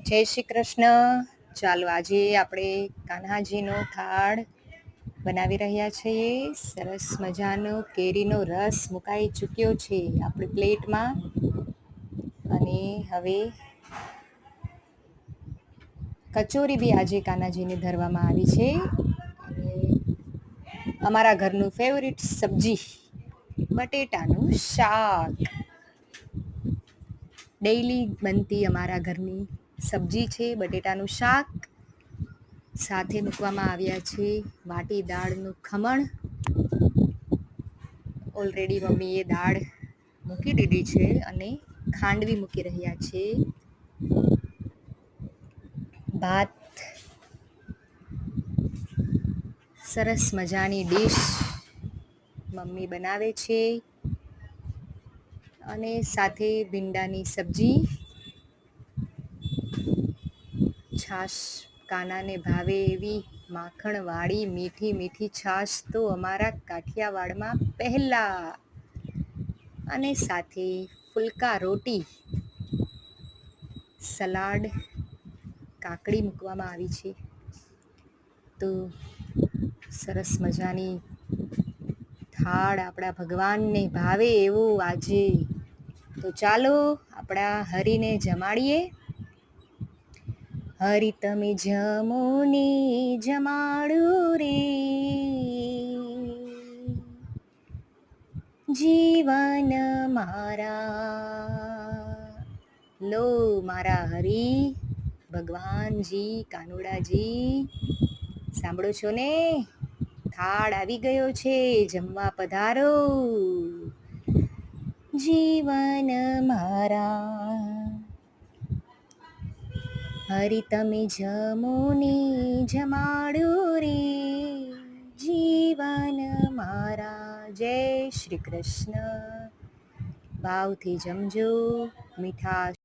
જય શ્રી કૃષ્ણ. ચાલો આજે આપણે કાન્હાજીનો થાળ બનાવી રહ્યા છીએ. સરસ મજાનો કેરીનો રસ મુકાઈ ચૂક્યો છે આપણી પ્લેટમાં. અને હવે કચોરી બી આજે કાન્હાજીને ધરવામાં આવી છે. અને અમારા ઘરનું ફેવરિટ સબ્જી બટેટાનું શાક. ડેઈલી બનતી અમારા ઘરની સબ્જી છે બટેટાનું શાક. સાથે મૂકવામાં આવ્યા છે વાટી દાળનું ખમણ. ઓલરેડી મમ્મીએ દાળ મૂકી દીધી છે અને ખાંડવી મૂકી રહ્યા છે. ભાત, સરસ મજાની ડીશ મમ્મી બનાવે છે. અને સાથે ભીંડાની સબ્જી. છાશ કાનાને ભાવે એવી માખણવાળી મીઠી મીઠી છાશ તો અમારા કાઠિયાવાડમાં પહેલા. અને સાથે ફુલકા રોટી, સલાડ, કાકડી મૂકવામાં આવી છે. તો સરસ મજાની થાળ આપણા ભગવાનને ભાવે એવું આજે. તો ચાલો આપણા હરિને જમાડીએ. હરિ તમે જમો ને જમાડું રે, જીવન મારા. લો મારા હરિ ભગવાનજી કાનુડાજી, સાંભળો છો ને? થાળ આવી ગયો છે, જમવા પધારો. જીવન મારા હરિ તમે જમો ને જમાડું રે, જીવન મારા. જય શ્રી કૃષ્ણ. ભાવથી જમજો. મીઠાશ